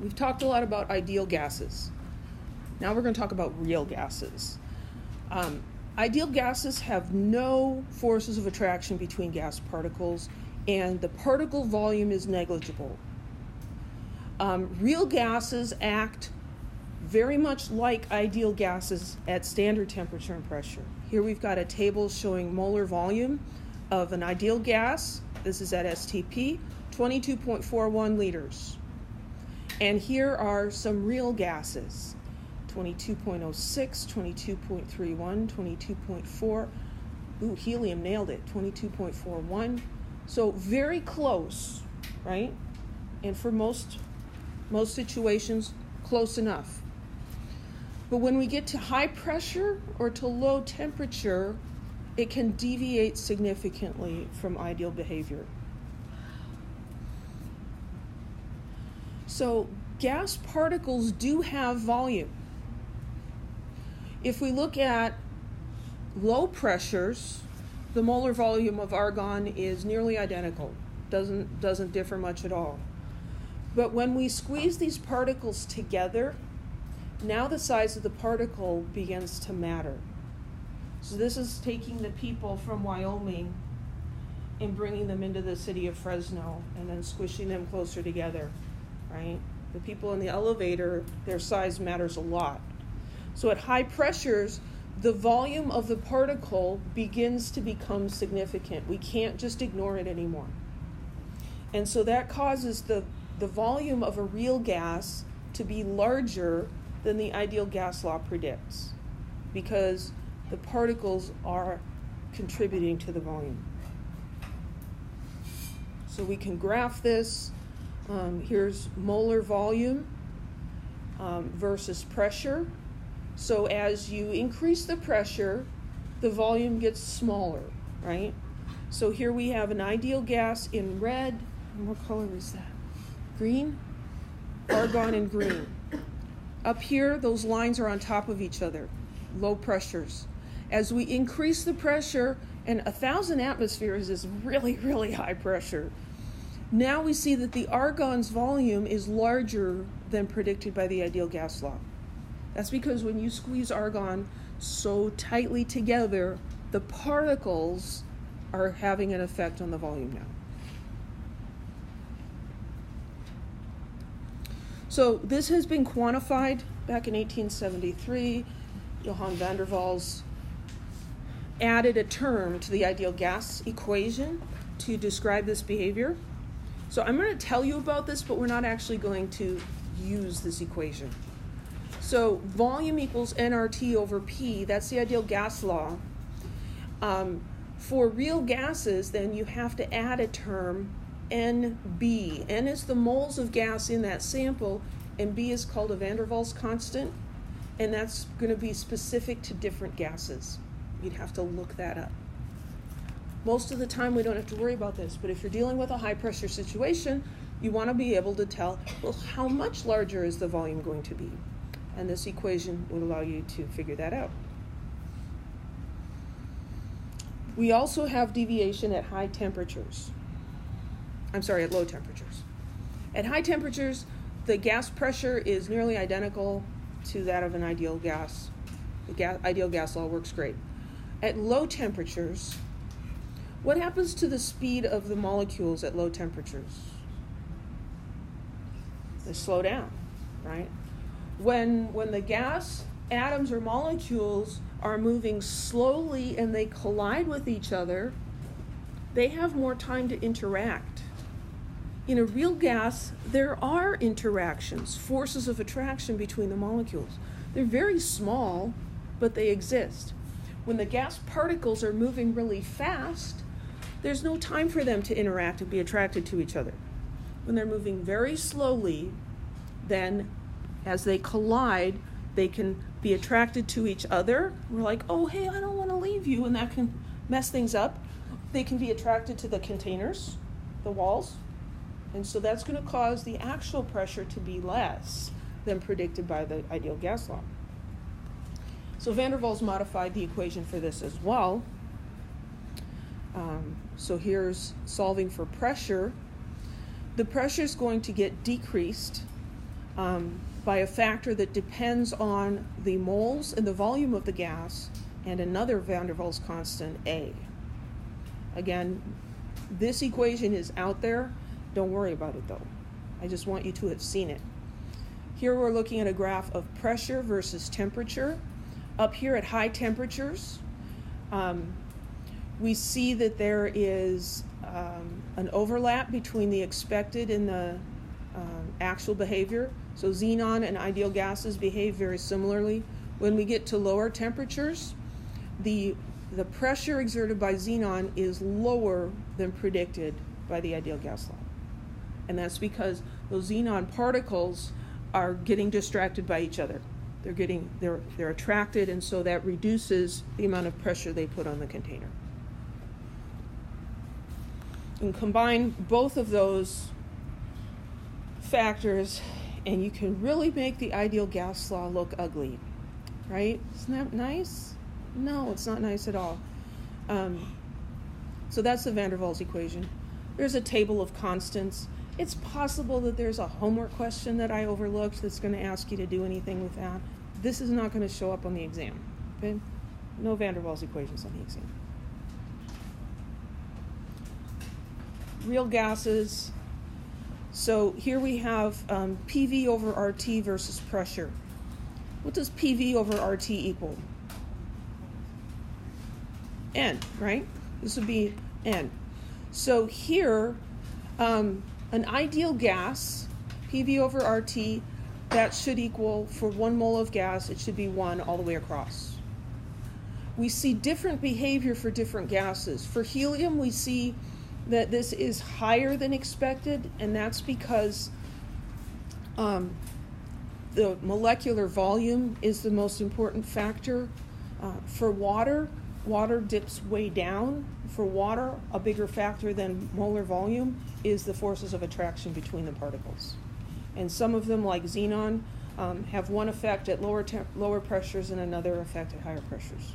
we've talked a lot about ideal gases. Now we're going to talk about real gases. Ideal gases have no forces of attraction between gas particles, and the particle volume is negligible. Real gases act very much like ideal gases at standard temperature and pressure. Here we've got a table showing molar volume of an ideal gas. This is at STP, 22.41 liters. And here are some real gases, 22.06, 22.31, 22.4. Ooh, helium nailed it, 22.41. So very close, right? And for most situations, close enough. But when we get to high pressure or to low temperature, it can deviate significantly from ideal behavior. So gas particles do have volume. If we look at low pressures, the molar volume of argon is nearly identical, doesn't differ much at all. But when we squeeze these particles together, now the size of the particle begins to matter. So this is taking the people from Wyoming and bringing them into the city of Fresno and then squishing them closer together, right? The people in the elevator, their size matters a lot. So at high pressures, the volume of the particle begins to become significant. We can't just ignore it anymore. And so that causes the volume of a real gas to be larger than the ideal gas law predicts, because the particles are contributing to the volume. So we can graph this. Here's molar volume versus pressure. So as you increase the pressure, the volume gets smaller, right? So here we have an ideal gas in red. And what color is that? Green? Argon in green. Up here, those lines are on top of each other, low pressures. As we increase the pressure, and 1,000 atmospheres is really, really high pressure, now we see that the argon's volume is larger than predicted by the ideal gas law. That's because when you squeeze argon so tightly together, the particles are having an effect on the volume now. So this has been quantified back in 1873. Johann van der Waals added a term to the ideal gas equation to describe this behavior. So I'm going to tell you about this, but we're not actually going to use this equation. So volume equals nRT over P, that's the ideal gas law. For real gases, then you have to add a term, NB. N is the moles of gas in that sample, and B is called a van der Waals constant, and that's going to be specific to different gases. You'd have to look that up. Most of the time we don't have to worry about this, but if you're dealing with a high pressure situation, you want to be able to tell, well, how much larger is the volume going to be? And this equation would allow you to figure that out. We also have deviation at high temperatures. At low temperatures. At high temperatures, the gas pressure is nearly identical to that of an ideal gas. The ideal gas law works great. At low temperatures, what happens to the speed of the molecules at low temperatures? They slow down, right? When the gas atoms or molecules are moving slowly and they collide with each other, they have more time to interact. In a real gas, there are interactions, forces of attraction between the molecules. They're very small, but they exist. When the gas particles are moving really fast, there's no time for them to interact and be attracted to each other. When they're moving very slowly, then as they collide, they can be attracted to each other. We're like, oh, hey, I don't want to leave you, and that can mess things up. They can be attracted to the containers, the walls, and so that's going to cause the actual pressure to be less than predicted by the ideal gas law. So van der Waals modified the equation for this as well. So here's solving for pressure. The pressure is going to get decreased by a factor that depends on the moles and the volume of the gas and another van der Waals constant, A. Again, this equation is out there. Don't worry about it, though. I just want you to have seen it. Here we're looking at a graph of pressure versus temperature. Up here at high temperatures, we see that there is an overlap between the expected and the actual behavior. So xenon and ideal gases behave very similarly. When we get to lower temperatures, the pressure exerted by xenon is lower than predicted by the ideal gas law. And that's because those xenon particles are getting distracted by each other. They're attracted, and so that reduces the amount of pressure they put on the container. And combine both of those factors, and you can really make the ideal gas law look ugly, right? Isn't that nice? No, it's not nice at all. So that's the van der Waals equation. There's a table of constants. It's possible that there's a homework question that I overlooked that's going to ask you to do anything with that. This is not going to show up on the exam. Okay? No van der Waals equations on the exam. Real gases. So here we have PV over RT versus pressure. What does PV over RT equal? N, right? This would be N. So here, an ideal gas, PV over RT, that should equal, for 1 mole of gas, it should be 1 all the way across. We see different behavior for different gases. For helium, we see that this is higher than expected, and that's because the molecular volume is the most important factor. For water dips way down. For water, a bigger factor than molar volume is the forces of attraction between the particles. And some of them, like xenon, have one effect at lower pressures and another effect at higher pressures.